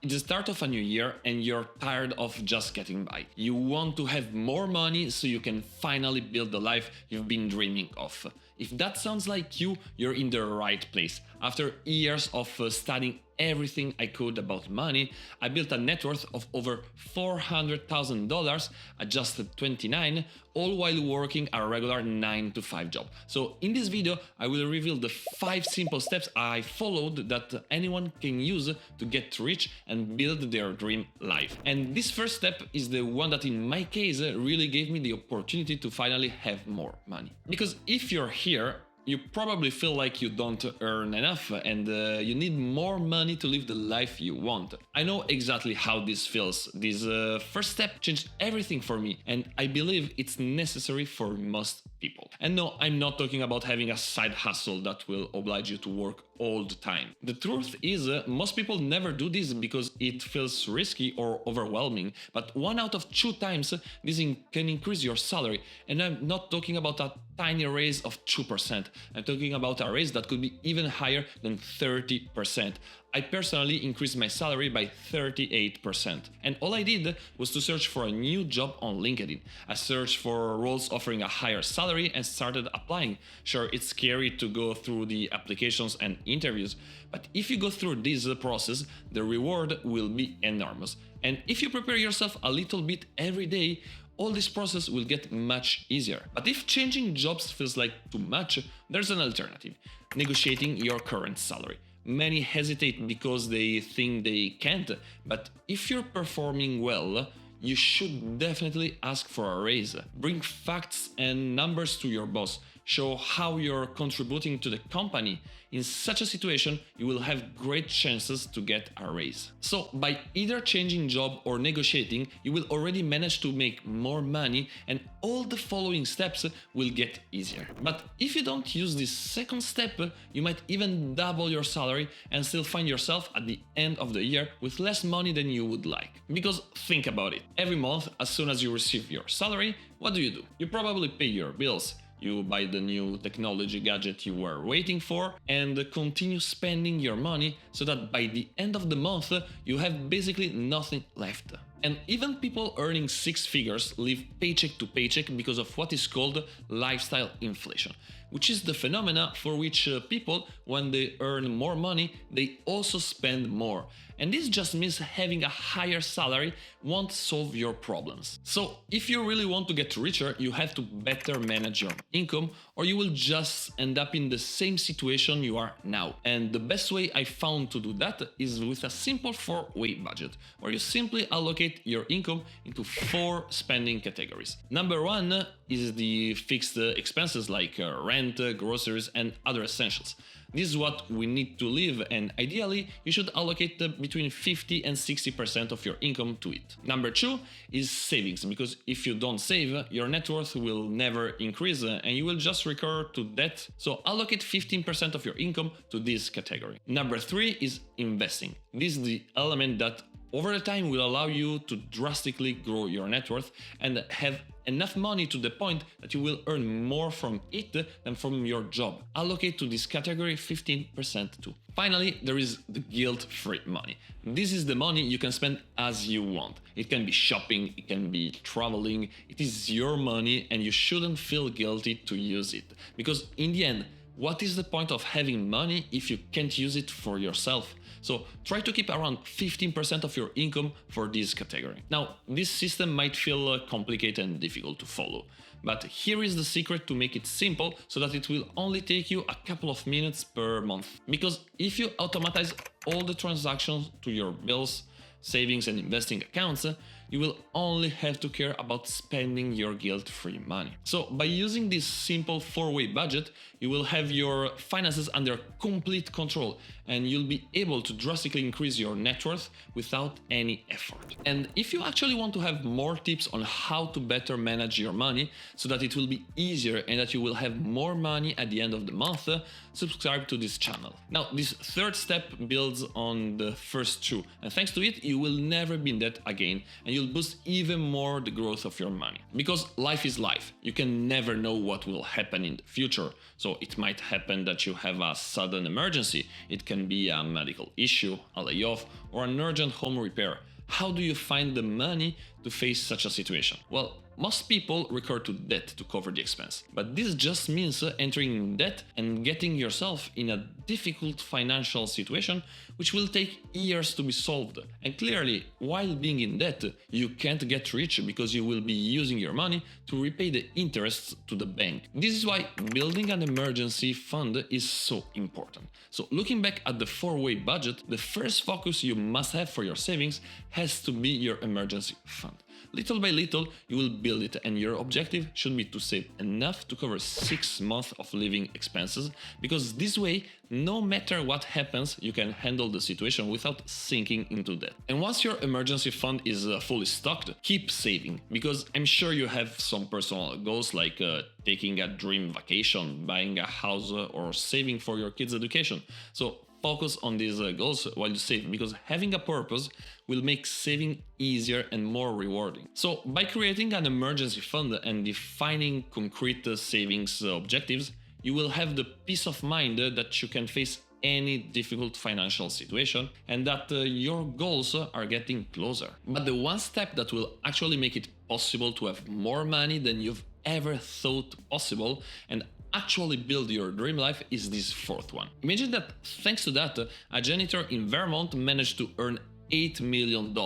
It's the start of a new year and you're tired of just getting by. You want to have more money so you can finally build the life you've been dreaming of. If that sounds like you, you're in the right place. After years of studying everything I could about money, I built a net worth of over $400,000 at just 29, all while working a regular 9-to-5 job. So in this video, I will reveal the 5 simple steps I followed that anyone can use to get rich and build their dream life. And this first step is the one that in my case really gave me the opportunity to finally have more money. Because if you're here, you probably feel like you don't earn enough and you need more money to live the life you want. I know exactly how this feels. This first step changed everything for me, and I believe it's necessary for most people. And no, I'm not talking about having a side hustle that will oblige you to work all the time. The truth is, most people never do this because it feels risky or overwhelming, but 1 out of 2 times this can increase your salary. And I'm not talking about a tiny raise of 2%. I'm talking about a raise that could be even higher than 30%. I personally increased my salary by 38%. And all I did was to search for a new job on LinkedIn. I searched for roles offering a higher salary and started applying. Sure, it's scary to go through the applications and interviews, but if you go through this process, the reward will be enormous. And if you prepare yourself a little bit every day, all this process will get much easier. But if changing jobs feels like too much, there's an alternative: negotiating your current salary. Many hesitate because they think they can't, but if you're performing well, you should definitely ask for a raise. Bring facts and numbers to your boss. Show how you're contributing to the company. In such a situation, you will have great chances to get a raise. So by either changing job or negotiating, you will already manage to make more money and all the following steps will get easier. But if you don't use this second step, you might even double your salary and still find yourself at the end of the year with less money than you would like. Because think about it, every month as soon as you receive your salary, what do? You probably pay your bills. You buy the new technology gadget you were waiting for and continue spending your money so that by the end of the month you have basically nothing left. And even people earning 6 figures live paycheck to paycheck because of what is called lifestyle inflation, which is the phenomena for which people, when they earn more money, they also spend more. And this just means having a higher salary won't solve your problems. So if you really want to get richer, you have to better manage your income, or you will just end up in the same situation you are now. And the best way I found to do that is with a simple 4-way budget, where you simply allocate your income into 4 spending categories. Number 1 is the fixed expenses like rent, groceries, and other essentials. This is what we need to live, and ideally you should allocate between 50 and 60% of your income to it. Number 2 is savings, because if you don't save, your net worth will never increase and you will just recur to debt, so allocate 15% of your income to this category. Number 3 is investing. This is the element that over the time will allow you to drastically grow your net worth and have enough money to the point that you will earn more from it than from your job. Allocate to this category 15% too. Finally, there is the guilt-free money. This is the money you can spend as you want. It can be shopping, it can be traveling. It is your money and you shouldn't feel guilty to use it. Because in the end, what is the point of having money if you can't use it for yourself? So try to keep around 15% of your income for this category. Now, this system might feel complicated and difficult to follow, but here is the secret to make it simple so that it will only take you a couple of minutes per month. Because if you automatize all the transactions to your bills, savings and investing accounts, you will only have to care about spending your guilt-free money. So by using this simple 4-way budget, you will have your finances under complete control and you'll be able to drastically increase your net worth without any effort. And if you actually want to have more tips on how to better manage your money so that it will be easier and that you will have more money at the end of the month, subscribe to this channel. Now, this third step builds on the first 2, and thanks to it, you will never be in debt again and you'll boost even more the growth of your money. Because life is life. You can never know what will happen in the future. So it might happen that you have a sudden emergency. It can be a medical issue, a layoff, or an urgent home repair. How do you find the money to face such a situation? Well, most people recur to debt to cover the expense, but this just means entering in debt and getting yourself in a difficult financial situation which will take years to be solved. And clearly, while being in debt, you can't get rich because you will be using your money to repay the interests to the bank. This is why building an emergency fund is so important. So looking back at the 4-way budget, the first focus you must have for your savings has to be your emergency fund. Little by little, you will build it, and your objective should be to save enough to cover 6 months of living expenses, because this way, no matter what happens, you can handle the situation without sinking into debt. And once your emergency fund is fully stocked, keep saving, because I'm sure you have some personal goals like taking a dream vacation, buying a house, or saving for your kids' education. So focus on these goals while you save, because having a purpose will make saving easier and more rewarding. So by creating an emergency fund and defining concrete savings objectives, you will have the peace of mind that you can face any difficult financial situation and that your goals are getting closer. But the one step that will actually make it possible to have more money than you've ever thought possible and actually build your dream life is this 4th one. Imagine that thanks to that, a janitor in Vermont managed to earn $8 million.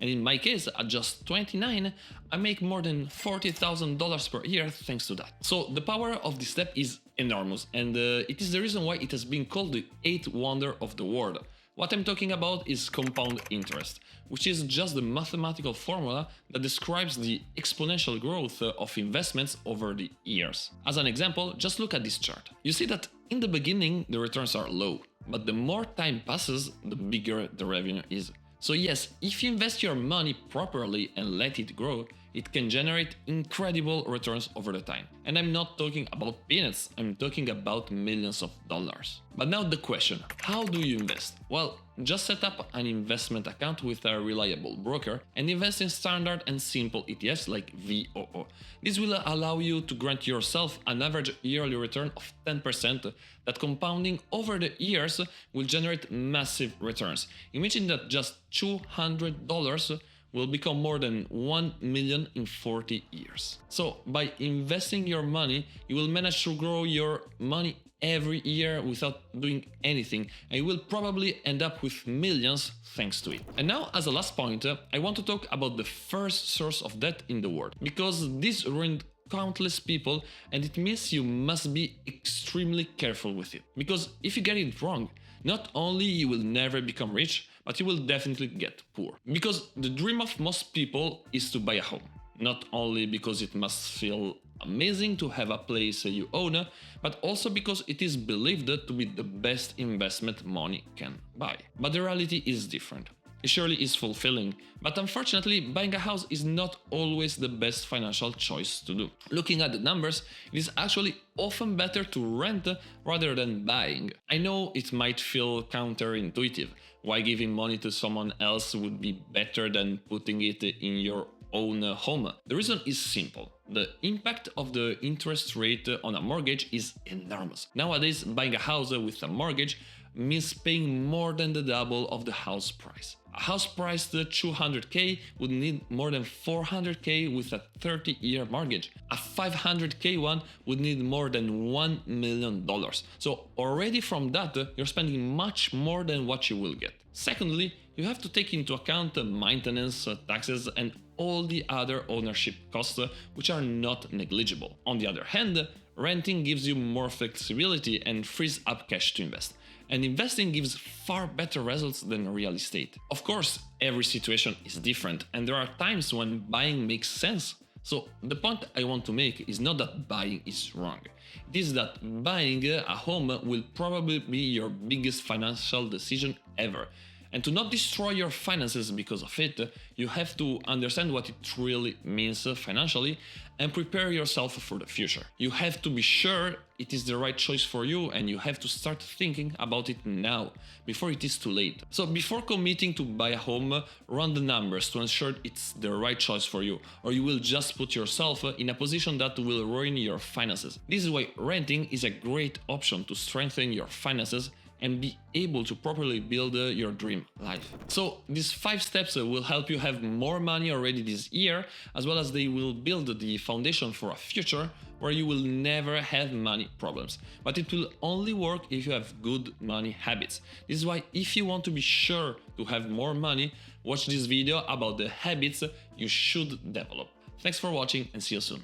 And in my case, at just 29, I make more than $40,000 per year thanks to that. So the power of this step is enormous, and it is the reason why it has been called the 8th wonder of the world. What I'm talking about is compound interest, which is just the mathematical formula that describes the exponential growth of investments over the years. As an example, just look at this chart. You see that in the beginning the returns are low, but the more time passes, the bigger the revenue is. So yes, if you invest your money properly and let it grow, it can generate incredible returns over the time. And I'm not talking about peanuts, I'm talking about millions of dollars. But now the question, how do you invest? Well, just set up an investment account with a reliable broker and invest in standard and simple ETFs like VOO. This will allow you to grant yourself an average yearly return of 10% that compounding over the years will generate massive returns. Imagine that just $200 will become more than 1 million in 40 years. So by investing your money, you will manage to grow your money every year without doing anything, and you will probably end up with millions thanks to it. And now, as a last point, I want to talk about the first source of debt in the world, because this ruined countless people, and it means you must be extremely careful with it. Because if you get it wrong, not only you will never become rich, but you will definitely get poor. Because the dream of most people is to buy a home. Not only because it must feel amazing to have a place you own, but also because it is believed to be the best investment money can buy. But the reality is different. It surely is fulfilling, but unfortunately, buying a house is not always the best financial choice to do. Looking at the numbers, it is actually often better to rent rather than buying. I know it might feel counterintuitive. Why giving money to someone else would be better than putting it in your own home? The reason is simple. The impact of the interest rate on a mortgage is enormous. Nowadays, buying a house with a mortgage means paying more than the double of the house price. A house priced 200k would need more than 400k with a 30-year mortgage. A 500k one would need more than $1 million. So already from that, you're spending much more than what you will get. Secondly, you have to take into account maintenance, taxes, and all the other ownership costs, which are not negligible. On the other hand, renting gives you more flexibility and frees up cash to invest. And investing gives far better results than real estate. Of course, every situation is different, and there are times when buying makes sense. So the point I want to make is not that buying is wrong. It is that buying a home will probably be your biggest financial decision ever. And to not destroy your finances because of it, you have to understand what it really means financially and prepare yourself for the future. You have to be sure it is the right choice for you, and you have to start thinking about it now, before it is too late. So before committing to buy a home, run the numbers to ensure it's the right choice for you, or you will just put yourself in a position that will ruin your finances. This is why renting is a great option to strengthen your finances and be able to properly build your dream life. So these 5 steps will help you have more money already this year, as well as they will build the foundation for a future where you will never have money problems. But it will only work if you have good money habits. This is why if you want to be sure to have more money, watch this video about the habits you should develop. Thanks for watching and see you soon.